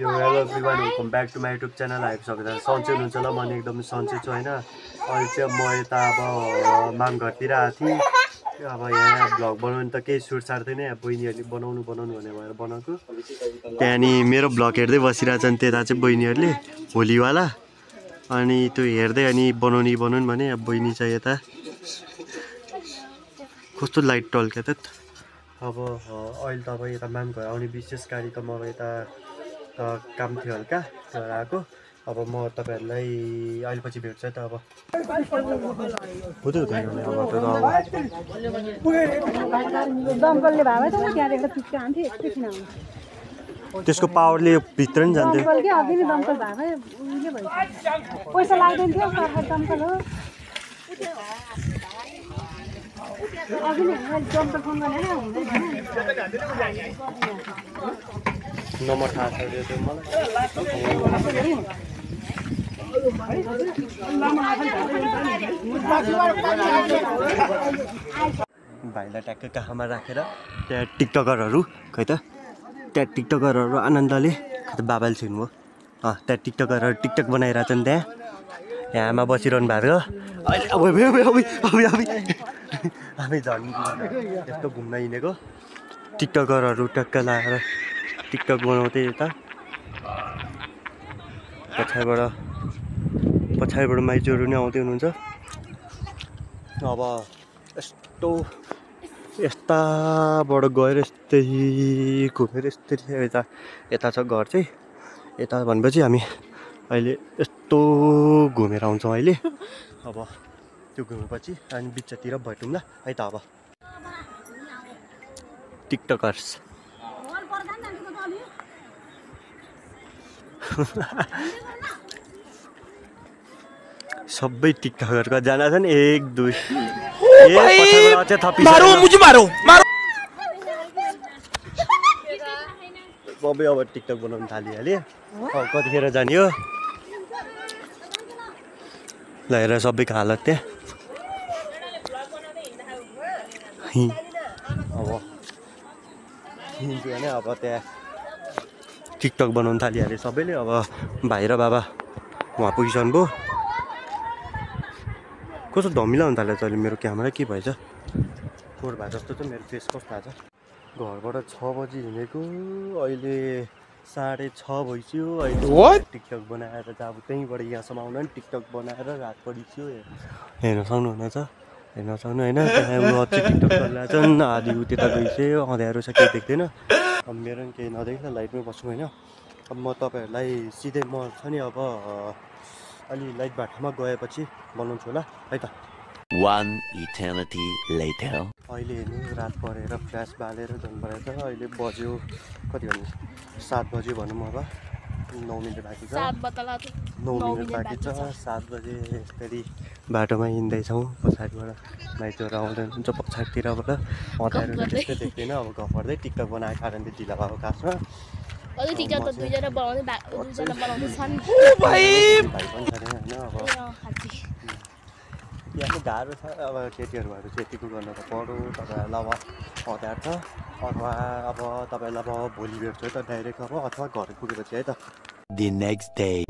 यो hello everyone welcome back to my YouTube channel आएको सबैजना सन्चै हुनुहुन्छ होला म एकदम सन्चै छु होइन अहिले चाहिँ म यता अब मामघरतिर आएको थिएँ अब यहाँ भ्लग बनाउनु त केही सुट साट थिएन बहिनीहरूले बनाउनु भनेर भएर बनाएको त्यहाँदेखि मेरो भ्लग हेर्दै बसिरहेछन् त्यता चाहिँ बहिनीहरूले भोलिवाला अनि त्यो हेर्दै अनि बनाउने भने अब बहिनी चाहिँ यता कस्तो लाइट टल्क्या त अब अहिले त अब यता मामघर आउने विशेष गरी त मलाई यता काम थियो हल्का त्यो आएको अब म तपाईँहरूलाई अहिले पछि भेट्छ त अब हुँदैन त्यसको पावरले भित्र नि जान्थ्यो पैसा लाग्दैन थियो सरकार दमकल हो अघि नै दमकल फोन गरेर हुँदैन नम्बर थाहा छ त्यो मलाई भाइलाई ट्याक्कै काखमा राखेर त्यहाँ टिकटकरहरू खै त त्यहाँ टिकटकरहरू आनन्दले खै त बाबाले छिर्नु हो त्यहाँ टिकटकरहरू टिकटक बनाइरहेछन् त्यहाँ यहाँ आमा बसिरहनु भएको हामी झन् यस्तो घुम्न हिँडेको टिकटकरहरू ट्याक्क लगाएर टिकटक बनाउँदै यता पछाडिबाट माइजूहरू नै आउँदै हुनुहुन्छ अब यस्ताबाट गएर यस्तै घुमेर यस्तै यता छ घर चाहिँ यता भनेपछि हामी अहिले यस्तो घुमेर आउँछौँ अहिले अब त्यो घुमेपछि अनि बिचतिर भेटौँ ल है त अब टिकटकर्स सबै टिकटकरको जाना छन् 1 2 सबै अब टिकटक बनाउनु थालिहाल्यो अब कतिखेर जाने हो ल हेर सबैको हालत त्यहाँ अब हिँड्छु भने अब त्यहाँ टिकटक बनाउनु थालिहाल्यो सबैले अब भाइ र बाबा उहाँ पुगिसक्नु भयो कस्तो धमिला हुन थाल्यो अहिले मेरो क्यामेरा के भएछ फोहोर भए जस्तो चाहिँ मेरो फेस कस्तो थाहा छ घरबाट 6 बजी हिँडेको अहिले 6:30 भइसक्यो अहिले टिकटक बनाएर चाहिँ अब त्यहीँबाट यहाँसम्म आउन नि टिकटक बनाएर रात परिसक्यो हेर्न सक्नुहुनेछ हेर्न सक्नु होइन त्यहाँ अझै टिकटक गरिरहेछन् आधी उता गइसक्यो अँध्यारो छ केही देख्दैन अब मेरो पनि केही नदेख्दा लाइटमै बस्छु होइन अब म तपाईँहरूलाई सिधै म छ नि अब अलि लाइट बाटोमा गएपछि बनाउँछु होला है त One eternity later. अहिले हेर्नु रात परेर फ्ल्यास बालेर जानु परेको छ अहिले बज्यो कति भन्नु 7 बज्यो भनौँ अब 9 मिनट बाँकी छ 9 मिनट बाँकी छ 7 बजे यसरी बाटोमा हिँड्दैछौँ पछाडिबाट माइजूहरू आउँदै हुन्छ पछाडितिरबाट अँध्यारो त्यस्तै देख्दैन अब गफ गर्दै टिकटक बनाएको कारणले ढिला भएको खासमा अझै टिकटक त दुईजना बनाउँदैछन् भाइ पनि छैन होइन अब यहाँ गाह्रो छ अब केटीहरू भएर चाहिँ यतिको गर्न त पढो तपाईँहरूलाई अब अँध्यार छ अथवा अब तपाईँहरूलाई अब भोलि भेट्छु है त डाइरेक्ट अब अथवा घर पुगेपछि है त The next day.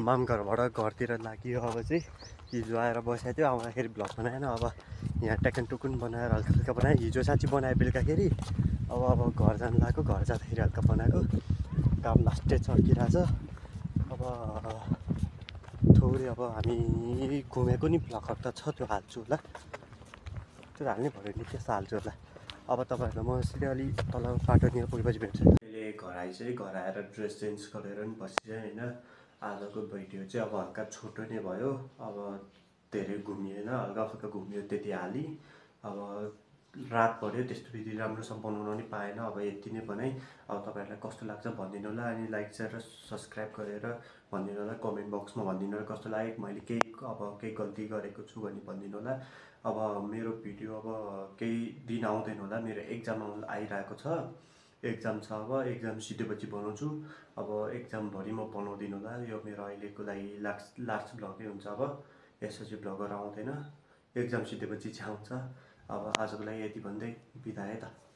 मामघरबाट घरतिर लाग्यो अब चाहिँ हिजो आएर बसेको थियो आउँदाखेरि भ्लग बनाएन अब यहाँ ट्याकन टुकुन बनाएर हल्का हल्का बनाएँ हिजो साँच्ची बनाएँ बेलुकाखेरि अब घर जानु लाग्यो घर जाँदाखेरि हल्का बनाएको काम लास्टै चर्किरहेछ अब थोरै अब हामी घुमेको नि भ्लगहरू त छ त्यो हाल्छु होला त्यो हाल्नै पऱ्यो नि त्यस्तो हाल्छु होला अब तपाईँहरूलाई म सिधै अलि तल पाटोतिर पुगेपछि भेट्छु अहिले घर आइसकेँ घर आएर ड्रेस चेन्ज गरेर पनि बसिसकेँ होइन आजको भिडियो चाहिँ अब हल्का छोटो नै भयो अब धेरै घुमिएन हल्का फुल्का घुमियो त्यति हाली अब रात पऱ्यो त्यस्तो विधि राम्रोसँग बनाउन पनि पाएन अब यति नै बनाएँ अब तपाईँहरूलाई कस्तो लाग्छ भनिदिनु होला अनि लाइक सेयर र सब्सक्राइब गरेर भनिदिनु होला कमेन्ट बक्समा भनिदिनु होला कस्तो लाग्यो मैले केही गल्ती गरेको छु भने भनिदिनु होला अब मेरो भिडियो अब केही दिन आउँदैन होला मेरो एक्जाम आइरहेको छ एक्जाम छ अब एक्जाम सिधैपछि बनाउँछु अब एक्जामभरि म बनाउँदिनँ होला यो मेरो अहिलेको लागि लास्ट भ्लगै हुन्छ अब यसपछि भ्लगहरू आउँदैन एक्जाम सिधैपछि चाहिँ आउँछ अब आजको लागि यति भन्दै बिदा है त।